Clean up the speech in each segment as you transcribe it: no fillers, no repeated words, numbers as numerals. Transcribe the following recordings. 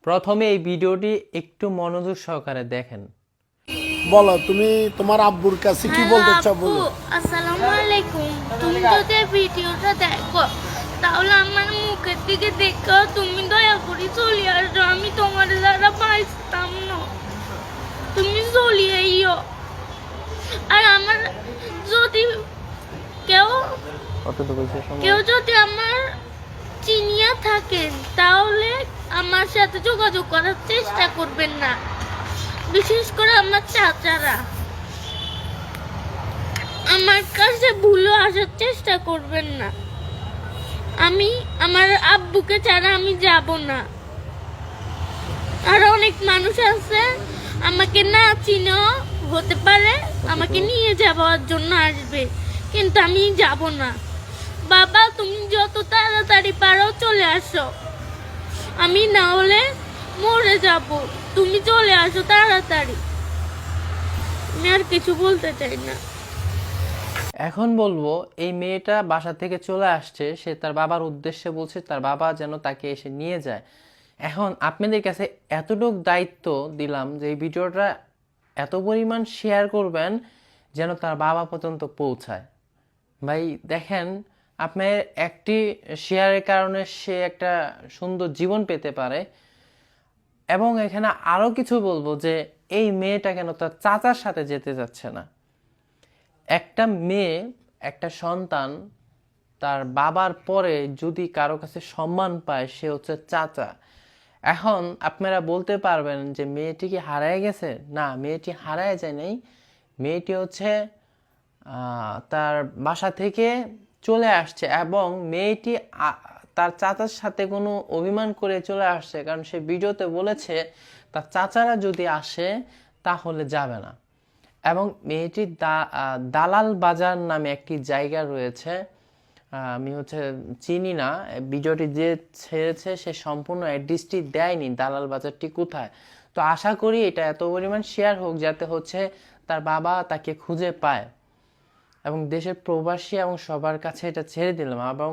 প্রথমে এই ভিডিওটি একটু মনোযোগ সহকারে দেখেন। বলো, তুমি তোমার আব্বুর কাছে কি বলতে চাও বলো। আসসালামু আলাইকুম। তুমি যদি ভিডিওটা দেখো তাহলে আমার মুখের দিকে দেখো, তুমি দয়া করে চলে আসো, আমি তোমার দ্বারা বাঁচতাম না, তুমি চলে আইও। আর আমার যদি কেউ যদি আমার চিনিয়া থাকেন তাহলে আমার সাথে যোগাযোগ করার চেষ্টা করবেন না, বিশেষ করে আমার চাচারা আমার কাছে ভুলে আসার চেষ্টা করবেন না। আমি আমার আব্বুকে ছাড়া আমি যাব না। আর অনেক মানুষ আছে আমাকে না চিনো হতে পারে, আমাকে নিয়ে যাওয়ার জন্য আসবে, কিন্তু আমি যাব না। বাবা, তুমি যত তাড়াতাড়ি পারো চলে আসো, আমি না হলে মরে যাব। তুমি চলে আসো তাড়াতাড়ি, আমি আর কিছু বলতে চাই না। এখন বলবো, এই মেয়েটা বাসা থেকে চলে আসছে, সে তার বাবার উদ্দেশ্যে বলছে তার বাবা যেন তাকে এসে নিয়ে যায়। এখন আপনাদের কাছে এতটুক দায়িত্ব দিলাম যে এই ভিডিওটা এত পরিমাণ শেয়ার করবেন যেন তার বাবা পর্যন্ত পৌঁছায়। ভাই দেখেন, আপনার একটি শেয়ারের কারণে সে একটা সুন্দর জীবন পেতে পারে। এবং এখানে আরও কিছু বলবো যে এই মেয়েটা কেন তার চাচার সাথে যেতে যাচ্ছে না। একটা মেয়ে, একটা সন্তান তার বাবার পরে যদি কারো কাছে সম্মান পায় সে হচ্ছে চাচা। এখন আপনারা বলতে পারবেন যে মেয়েটি কি হারায় গেছে? না, মেয়েটি হারায় যায় নাই। মেয়েটি হচ্ছে তার বাসা থেকে চলে আসছে এবং মেয়েটি তার চাচার সাথে কোনো অভিমান করে চলে আসছে, কারণ সে ভিডিওতে বলেছে তার চাচারা যদি আসে তাহলে যাবে না। এবং মেয়েটির দালাল বাজার নামে একটি জায়গা রয়েছে, আমি চিনি না, ভিডিওটি যে ছেড়েছে সে সম্পূর্ণ অ্যাড্রেসটি দেয়নি দালাল বাজারটি কোথায়। তো আশা করি এটা এত পরিমাণ শেয়ার হোক যাতে তার বাবা তাকে খুঁজে পায়। এবং দেশের প্রবাসী এবং সবার কাছে এটা ছেড়ে দিলাম। এবং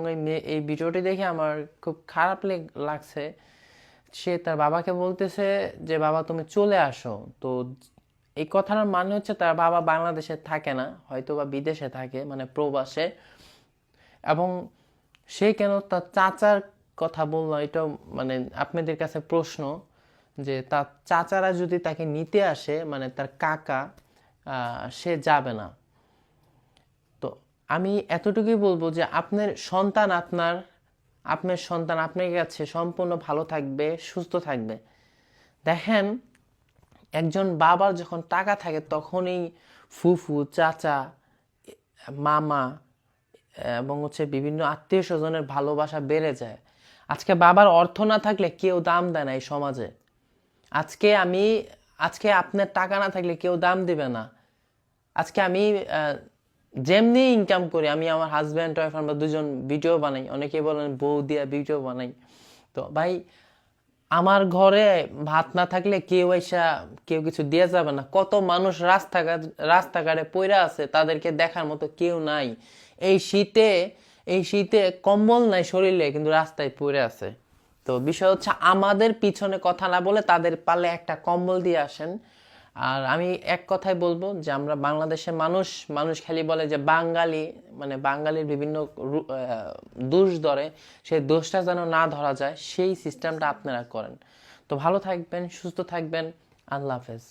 এই ভিডিওটি দেখে আমার খুব খারাপ লাগছে। সে তার বাবাকে বলতেছে যে বাবা তুমি চলে আসো। তো এই কথার মানে হচ্ছে তার বাবা বাংলাদেশে থাকে না, হয়তো বা বিদেশে থাকে, মানে প্রবাসে। এবং সে কেন তার চাচার কথা বললো, এটা মানে আপনাদের কাছে প্রশ্ন যে তার চাচারা যদি তাকে নিতে আসে, মানে তার কাকা, সে যাবে না। তো আমি এতটুকুই বলবো যে আপনার সন্তান আপনার কাছে সম্পূর্ণ ভালো থাকবে, সুস্থ থাকবে। দেখেন, একজন বাবার যখন টাকা থাকে তখনই ফুফু, চাচা, মামা এবং বিভিন্ন আত্মীয় স্বজনের ভালোবাসা বেড়ে যায়। আজকে বাবার অর্থ না থাকলে কেউ দাম দেয় না এই সমাজে। আজকে আপনার টাকা না থাকলে কেউ দাম দিবে না। আজকে আমি যেমনি ইনকাম করি, আমি আমার হাজব্যান্ড ওয়াইফ আমরা দুজন ভিডিও বানাই, অনেকে বলেন বউ দিয়া ভিডিও বানাই। তো ভাই, আমার ঘরে ভাত না থাকলে কেউ কিছু দিয়ে যাবে না। কত মানুষ রাস্তাঘাটে পইরা আছে, তাদেরকে দেখার মতো কেউ নাই। এই শীতে কম্বল নাই শরীরে, কিন্তু রাস্তায় পড়ে আছে। তো বিষয় হচ্ছে আমাদের পিছনে কথা না বলে তাদের পালে একটা কম্বল দিয়ে আসেন। আর আমি এক কথাই বলবো যে আমরা বাংলাদেশের মানুষ খালি বলে যে বাঙালি, মানে বাঙালির বিভিন্ন দোষ ধরে, সেই দোষটা যেন না ধরা যায় সেই সিস্টেমটা আপনারা করেন। তো ভালো থাকবেন, সুস্থ থাকবেন, আল্লাহ হাফেজ।